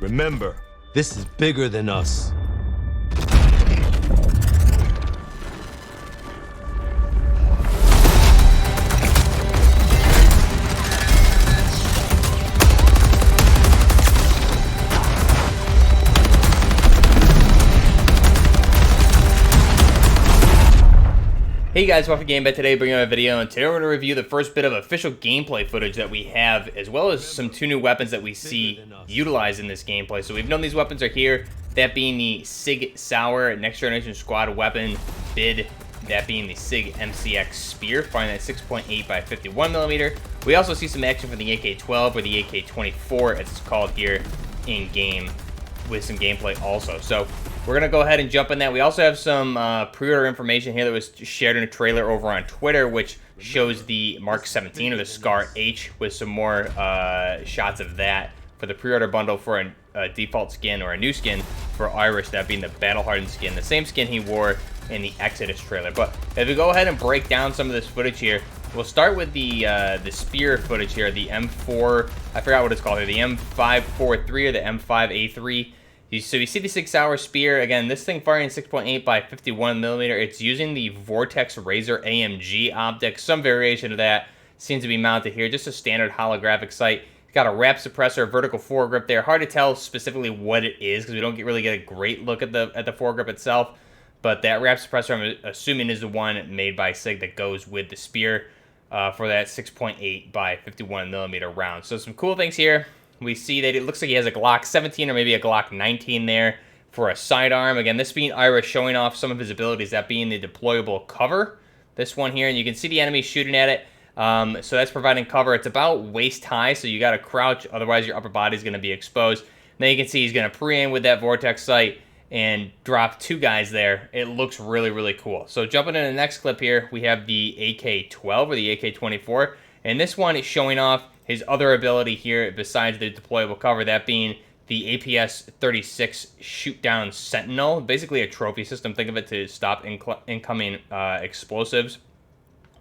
Remember, this is bigger than us. Hey guys, welcome to GameBet. Today bringing out a video, and today we're going to review the first bit of official gameplay footage that we have, as well as some two new weapons that we see utilized in this gameplay. So we've known these weapons are here, that being the SIG Sauer Next Generation Squad weapon bid, that being the SIG MCX SPEAR, firing at 6.8 by 51mm. We also see some action from the AK-12 or the AK-24 as it's called here in game, with some gameplay also. So we're going to go ahead and jump in that. We also have some pre-order information here that was shared in a trailer over on Twitter, which shows the Mark 17 or the SCAR H with some more shots of that for the pre-order bundle for a default skin or a new skin for Irish, that being the battle-hardened skin, the same skin he wore in the Exodus trailer. But if we go ahead and break down some of this footage here, we'll start with the Spear footage here, the M4, I forgot what it's called here, the M5A3 or the M5A3. So you see the 6 Sauer Spear. Again, this thing firing 6.8 by 51mm. It's using the Vortex Razor AMG optic. Some variation of that seems to be mounted here. Just a standard holographic sight. It's got a wrap suppressor, vertical foregrip there. Hard to tell specifically what it is because we don't really get a great look at the foregrip itself. But that wrap suppressor, I'm assuming, is the one made by SIG that goes with the Spear for that 6.8 by 51mm round. So some cool things here. We see that it looks like he has a Glock 17 or maybe a Glock 19 there for a sidearm. Again, this being Irish showing off some of his abilities, that being the deployable cover. This one here, and you can see the enemy shooting at it. So that's providing cover. It's about waist high, so you got to crouch, otherwise your upper body is going to be exposed. Now you can see he's going to pre-aim with that Vortex sight and drop two guys there. It looks really, really cool. So jumping in the next clip here, we have the AK-12 or the AK-24, and this one is showing off his other ability here besides the deployable cover, that being the APS-36 shoot-down Sentinel, basically a trophy system. Think of it to stop incoming explosives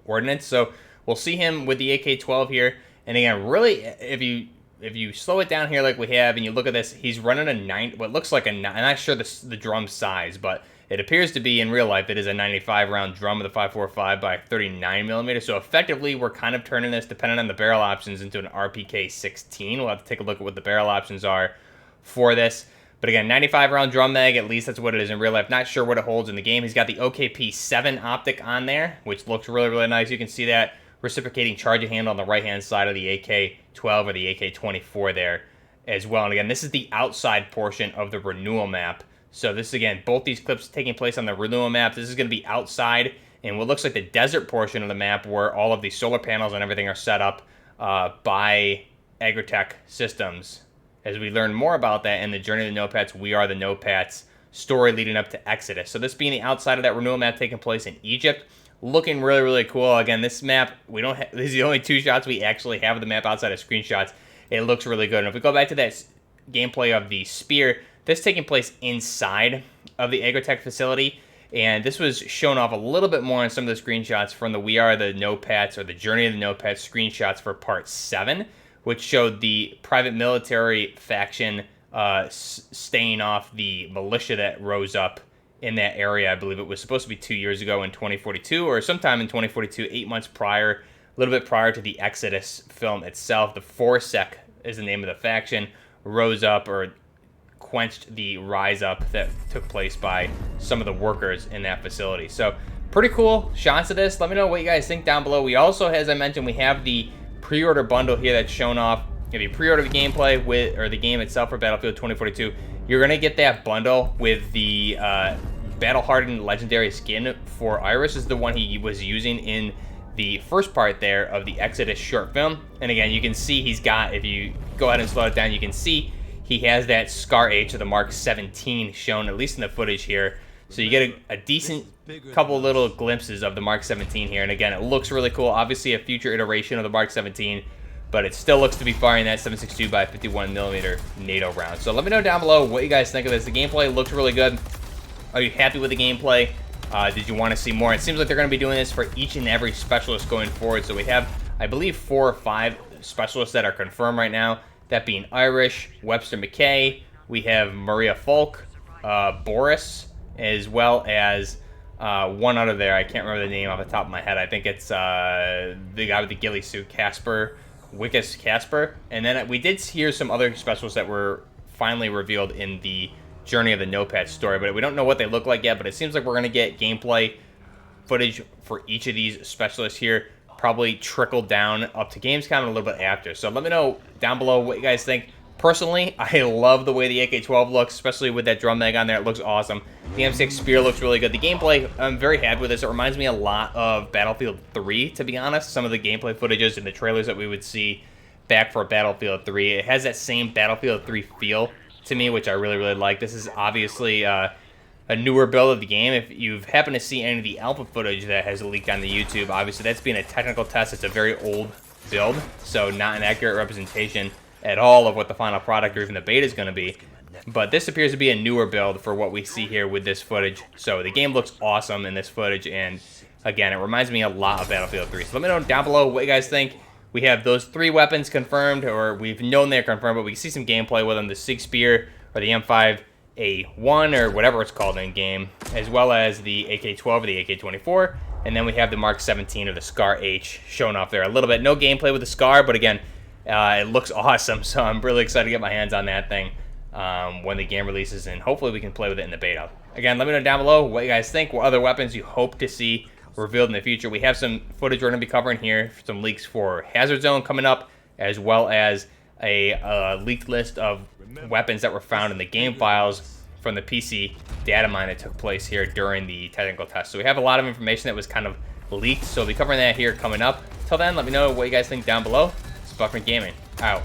ordnance. So we'll see him with the AK-12 here. And again, really, if you slow it down here like we have and you look at this, he's running a what looks like a, I'm not sure the drum size, but it appears to be, in real life, it is a 95 round drum with a 5.45 by 39mm. So effectively, we're kind of turning this, depending on the barrel options, into an RPK-16. We'll have to take a look at what the barrel options are for this. But again, 95 round drum mag, at least that's what it is in real life. Not sure what it holds in the game. He's got the OKP7 optic on there, which looks really, really nice. You can see that reciprocating charging handle on the right-hand side of the AK-12 or the AK-24 there as well. And again, this is the outside portion of the Renewal map. So this is, again, both these clips taking place on the Renewal map. This is going to be outside in what looks like the desert portion of the map, where all of the solar panels and everything are set up by Agritech Systems. As we learn more about that in the Journey of the Nopats, We Are the Nopats story leading up to Exodus. So this being the outside of that Renewal map taking place in Egypt. Looking really, really cool. Again, this map, these are the only two shots we actually have of the map outside of screenshots. It looks really good. And if we go back to that gameplay of the Spear, this taking place inside of the Agritech facility, and this was shown off a little bit more in some of the screenshots from the We Are the Nopats or the Journey of the Nopats screenshots for Part 7, which showed the private military faction staying off the militia that rose up in that area. I believe it was supposed to be 2 years ago in 2042, or sometime in 2042, 8 months prior, a little bit prior to the Exodus film itself. The Forsec is the name of the faction, rose up or quenched the rise up that took place by some of the workers in that facility. So pretty cool shots of this. Let me know what you guys think down below. We also, as I mentioned, we have the pre-order bundle here that's shown off. If you pre-order the gameplay with, or the game itself for Battlefield 2042, you're going to get that bundle with the battle-hardened legendary skin for Irish. This is the one he was using in the first part there of the Exodus short film. And again, you can see he's got, if you go ahead and slow it down, you can see he has that SCAR H of the Mark 17 shown, at least in the footage here. So you get a decent couple little glimpses of the Mark 17 here. And again, it looks really cool. Obviously a future iteration of the Mark 17, but it still looks to be firing that 7.62 by 51mm NATO round. So let me know down below what you guys think of this. The gameplay looks really good. Are you happy with the gameplay? Did you want to see more? It seems like they're going to be doing this for each and every specialist going forward. So we have, I believe, 4 or 5 specialists that are confirmed right now. That being Irish, Webster McKay, we have Maria Folk, Boris, as well as one under there. I can't remember the name off the top of my head. I think it's the guy with the ghillie suit, Casper, Wickus Casper. And then we did hear some other specials that were finally revealed in the Journey of the Notepad story, but we don't know what they look like yet. But it seems like we're going to get gameplay footage for each of these specialists here, probably trickle down up to Gamescom and a little bit after. So let me know down below what you guys think. Personally, I love the way the AK-12 looks, especially with that drum mag on there. It looks awesome. The MCX SPEAR looks really good. The gameplay, I'm very happy with this. It reminds me a lot of Battlefield 3, to be honest. Some of the gameplay footages and the trailers that we would see back for Battlefield 3. It has that same Battlefield 3 feel to me, which I really, really like. This is obviously a newer build of the game. If you've happened to see any of the alpha footage that has leaked on the YouTube, obviously that's been a technical test. It's a very old build, so not an accurate representation at all of what the final product or even the beta is going to be. But this appears to be a newer build for what we see here with this footage. So the game looks awesome in this footage, and again, it reminds me a lot of Battlefield 3. So let me know down below what you guys think. We have those 3 weapons confirmed, or we've known they're confirmed, but we can see some gameplay with them. The SIG Spear, or the M5A3, or whatever it's called in game, as well as the AK-12 or the AK-24. And then we have the Mark 17 or the SCAR H shown off there a little bit. No gameplay with the SCAR, but again, it looks awesome, so I'm really excited to get my hands on that thing when the game releases, and hopefully we can play with it in the beta. Again, let me know down below what you guys think, what other weapons you hope to see revealed in the future. We have some footage we're going to be covering here, some leaks for Hazard Zone coming up, as well as a leaked list of weapons that were found in the game files from the PC data mine that took place here during the technical test. So we have a lot of information that was kind of leaked, so we'll be covering that here coming up. Till then, let me know what you guys think down below. Buckman Gaming, out.